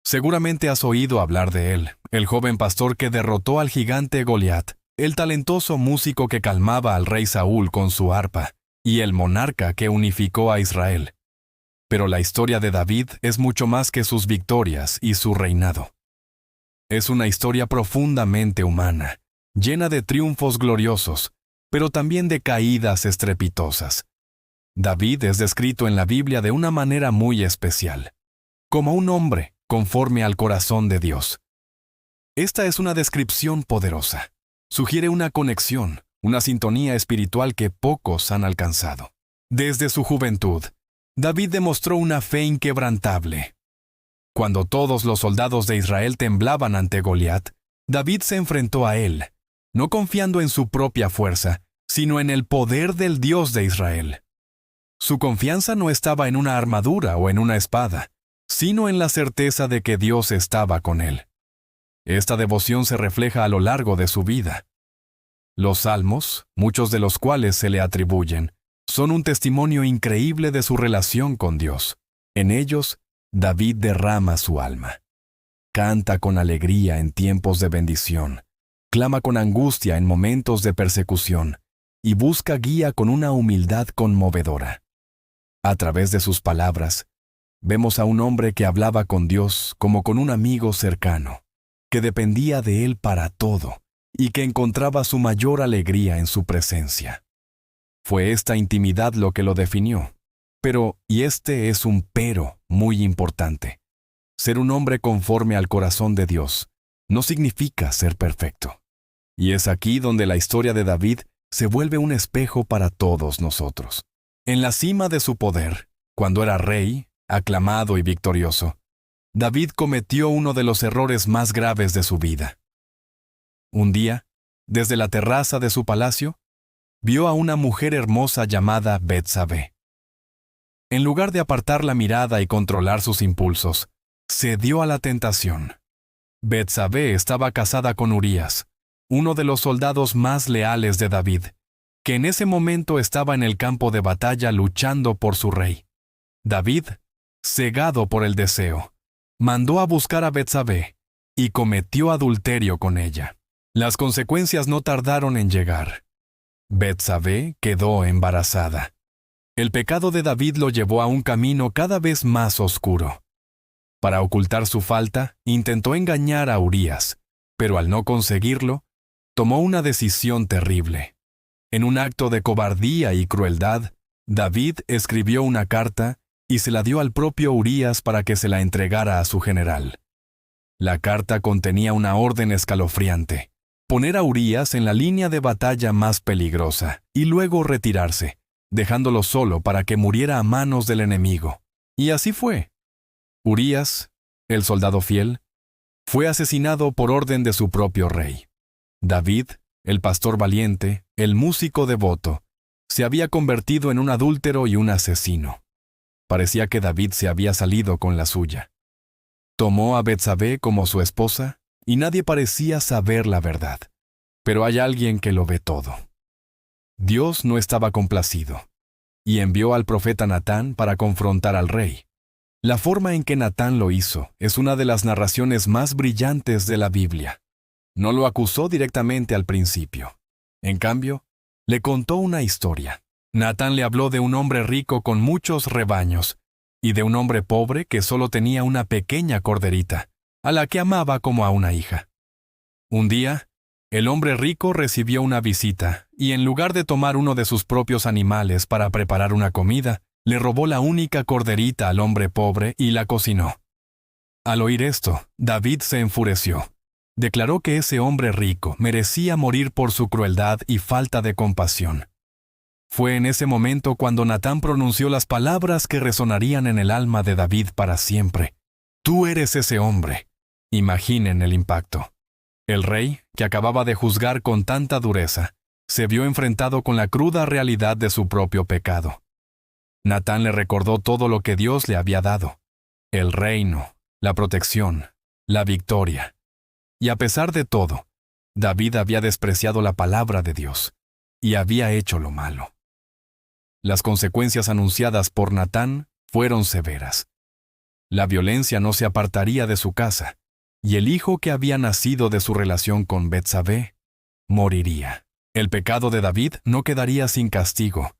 Seguramente has oído hablar de él, el joven pastor que derrotó al gigante Goliat, el talentoso músico que calmaba al rey Saúl con su arpa, y el monarca que unificó a Israel. Pero la historia de David es mucho más que sus victorias y su reinado. Es una historia profundamente humana, llena de triunfos gloriosos, pero también de caídas estrepitosas. David es descrito en la Biblia de una manera muy especial, como un hombre conforme al corazón de Dios. Esta es una descripción poderosa. Sugiere una conexión, una sintonía espiritual que pocos han alcanzado. Desde su juventud, David demostró una fe inquebrantable. Cuando todos los soldados de Israel temblaban ante Goliat, David se enfrentó a él, no confiando en su propia fuerza, sino en el poder del Dios de Israel. Su confianza no estaba en una armadura o en una espada, sino en la certeza de que Dios estaba con él. Esta devoción se refleja a lo largo de su vida. Los salmos, muchos de los cuales se le atribuyen, son un testimonio increíble de su relación con Dios. En ellos, David derrama su alma. Canta con alegría en tiempos de bendición, clama con angustia en momentos de persecución, y busca guía con una humildad conmovedora. A través de sus palabras, vemos a un hombre que hablaba con Dios como con un amigo cercano, que dependía de él para todo, y que encontraba su mayor alegría en su presencia. Fue esta intimidad lo que lo definió. Pero, y este es un pero muy importante, ser un hombre conforme al corazón de Dios no significa ser perfecto. Y es aquí donde la historia de David se vuelve un espejo para todos nosotros. En la cima de su poder, cuando era rey, aclamado y victorioso, David cometió uno de los errores más graves de su vida. Un día, desde la terraza de su palacio, vio a una mujer hermosa llamada Betsabé. En lugar de apartar la mirada y controlar sus impulsos, cedió a la tentación. Betsabé estaba casada con Urías, uno de los soldados más leales de David, que en ese momento estaba en el campo de batalla luchando por su rey. David, cegado por el deseo, mandó a buscar a Betsabé y cometió adulterio con ella. Las consecuencias no tardaron en llegar. Betsabé quedó embarazada. El pecado de David lo llevó a un camino cada vez más oscuro. Para ocultar su falta, intentó engañar a Urías, pero al no conseguirlo, tomó una decisión terrible. En un acto de cobardía y crueldad, David escribió una carta y se la dio al propio Urías para que se la entregara a su general. La carta contenía una orden escalofriante: poner a Urías en la línea de batalla más peligrosa y luego retirarse, dejándolo solo para que muriera a manos del enemigo. Y así fue. Urías, el soldado fiel, fue asesinado por orden de su propio rey. David, el pastor valiente, el músico devoto, se había convertido en un adúltero y un asesino. Parecía que David se había salido con la suya. Tomó a Betsabé como su esposa y nadie parecía saber la verdad. Pero hay alguien que lo ve todo. Dios no estaba complacido y envió al profeta Natán para confrontar al rey. La forma en que Natán lo hizo es una de las narraciones más brillantes de la Biblia. No lo acusó directamente al principio. En cambio, le contó una historia. Natán le habló de un hombre rico con muchos rebaños y de un hombre pobre que solo tenía una pequeña corderita, a la que amaba como a una hija. Un día, el hombre rico recibió una visita y en lugar de tomar uno de sus propios animales para preparar una comida, le robó la única corderita al hombre pobre y la cocinó. Al oír esto, David se enfureció. Declaró que ese hombre rico merecía morir por su crueldad y falta de compasión. Fue en ese momento cuando Natán pronunció las palabras que resonarían en el alma de David para siempre. «Tú eres ese hombre». Imaginen el impacto. El rey, que acababa de juzgar con tanta dureza, se vio enfrentado con la cruda realidad de su propio pecado. Natán le recordó todo lo que Dios le había dado: el reino, la protección, la victoria. Y a pesar de todo, David había despreciado la palabra de Dios y había hecho lo malo. Las consecuencias anunciadas por Natán fueron severas. La violencia no se apartaría de su casa, y el hijo que había nacido de su relación con Betsabé moriría. El pecado de David no quedaría sin castigo,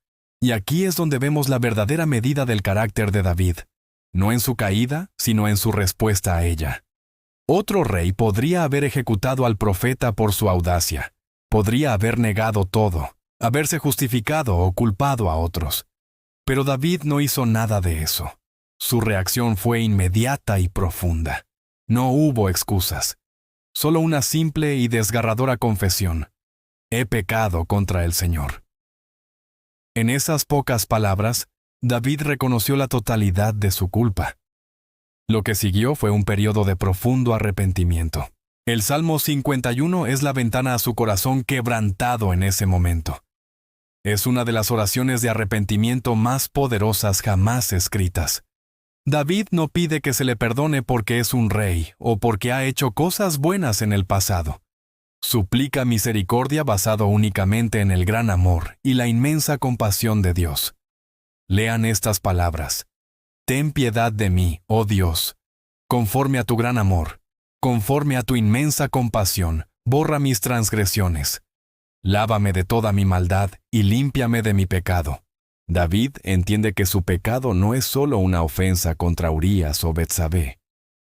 y aquí es donde vemos la verdadera medida del carácter de David, no en su caída, sino en su respuesta a ella. Otro rey podría haber ejecutado al profeta por su audacia, podría haber negado todo, haberse justificado o culpado a otros. Pero David no hizo nada de eso. Su reacción fue inmediata y profunda. No hubo excusas, solo una simple y desgarradora confesión: he pecado contra el Señor. En esas pocas palabras, David reconoció la totalidad de su culpa. Lo que siguió fue un periodo de profundo arrepentimiento. El Salmo 51 es la ventana a su corazón quebrantado en ese momento. Es una de las oraciones de arrepentimiento más poderosas jamás escritas. David no pide que se le perdone porque es un rey o porque ha hecho cosas buenas en el pasado. Suplica misericordia basado únicamente en el gran amor y la inmensa compasión de Dios. Lean estas palabras: ten piedad de mí, oh Dios, conforme a tu gran amor, conforme a tu inmensa compasión, borra mis transgresiones. Lávame de toda mi maldad y límpiame de mi pecado. David entiende que su pecado no es solo una ofensa contra Urías o Betsabé,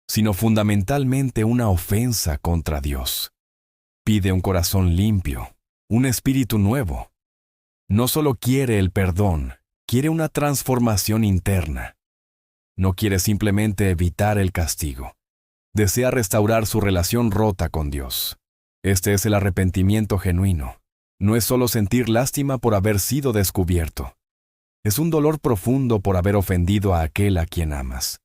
sino fundamentalmente una ofensa contra Dios. Pide un corazón limpio, un espíritu nuevo. No solo quiere el perdón, quiere una transformación interna. No quiere simplemente evitar el castigo. Desea restaurar su relación rota con Dios. Este es el arrepentimiento genuino. No es solo sentir lástima por haber sido descubierto. Es un dolor profundo por haber ofendido a aquel a quien amas.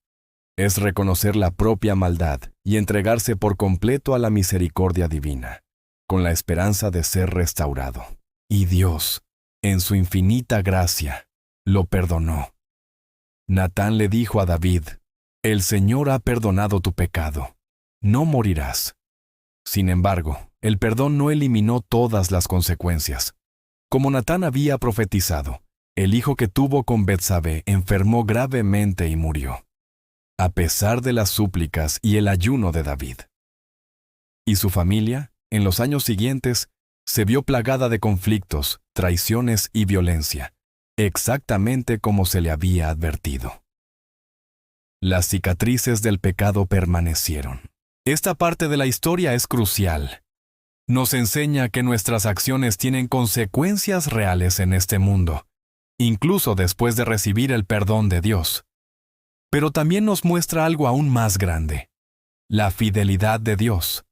Es reconocer la propia maldad y entregarse por completo a la misericordia divina, con la esperanza de ser restaurado. Y Dios, en su infinita gracia, lo perdonó. Natán le dijo a David: el Señor ha perdonado tu pecado. No morirás. Sin embargo, el perdón no eliminó todas las consecuencias. Como Natán había profetizado, el hijo que tuvo con Betsabé enfermó gravemente y murió, a pesar de las súplicas y el ayuno de David. Y su familia, en los años siguientes, se vio plagada de conflictos, traiciones y violencia, exactamente como se le había advertido. Las cicatrices del pecado permanecieron. Esta parte de la historia es crucial. Nos enseña que nuestras acciones tienen consecuencias reales en este mundo, incluso después de recibir el perdón de Dios. Pero también nos muestra algo aún más grande: la fidelidad de Dios.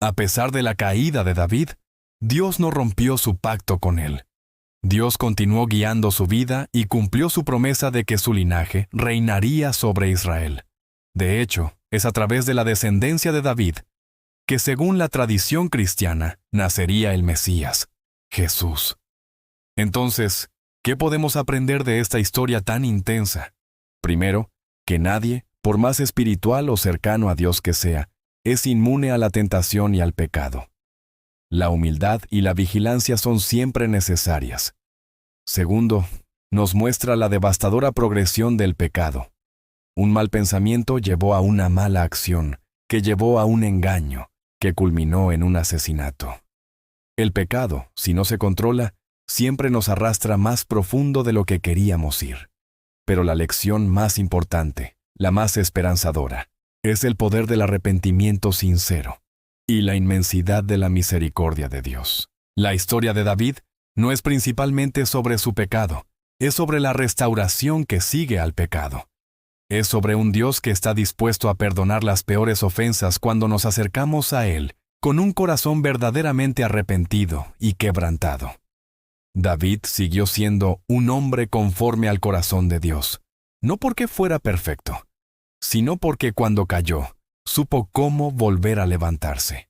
A pesar de la caída de David, Dios no rompió su pacto con él. Dios continuó guiando su vida y cumplió su promesa de que su linaje reinaría sobre Israel. De hecho, es a través de la descendencia de David que, según la tradición cristiana, nacería el Mesías, Jesús. Entonces, ¿qué podemos aprender de esta historia tan intensa? Primero, que nadie, por más espiritual o cercano a Dios que sea, es inmune a la tentación y al pecado. La humildad y la vigilancia son siempre necesarias. Segundo, nos muestra la devastadora progresión del pecado. Un mal pensamiento llevó a una mala acción, que llevó a un engaño, que culminó en un asesinato. El pecado, si no se controla, siempre nos arrastra más profundo de lo que queríamos ir. Pero la lección más importante, la más esperanzadora, es el poder del arrepentimiento sincero y la inmensidad de la misericordia de Dios. La historia de David no es principalmente sobre su pecado, es sobre la restauración que sigue al pecado. Es sobre un Dios que está dispuesto a perdonar las peores ofensas cuando nos acercamos a Él con un corazón verdaderamente arrepentido y quebrantado. David siguió siendo un hombre conforme al corazón de Dios, no porque fuera perfecto, sino porque cuando cayó, supo cómo volver a levantarse.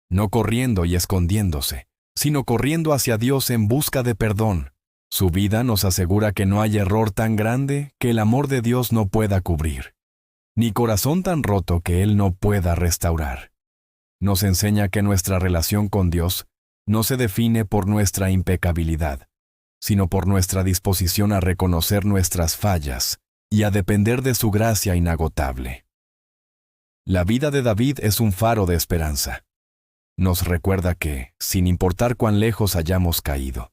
No corriendo y escondiéndose, sino corriendo hacia Dios en busca de perdón. Su vida nos asegura que no hay error tan grande que el amor de Dios no pueda cubrir, ni corazón tan roto que Él no pueda restaurar. Nos enseña que nuestra relación con Dios no se define por nuestra impecabilidad, sino por nuestra disposición a reconocer nuestras fallas y a depender de su gracia inagotable. La vida de David es un faro de esperanza. Nos recuerda que, sin importar cuán lejos hayamos caído,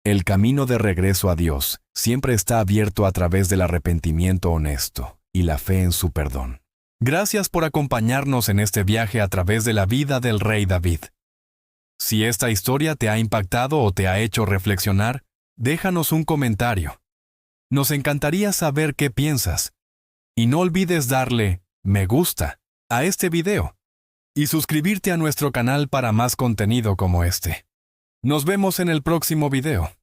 el camino de regreso a Dios siempre está abierto a través del arrepentimiento honesto y la fe en su perdón. Gracias por acompañarnos en este viaje a través de la vida del rey David. Si esta historia te ha impactado o te ha hecho reflexionar, déjanos un comentario. Nos encantaría saber qué piensas. Y no olvides darle me gusta a este video y suscribirte a nuestro canal para más contenido como este. Nos vemos en el próximo video.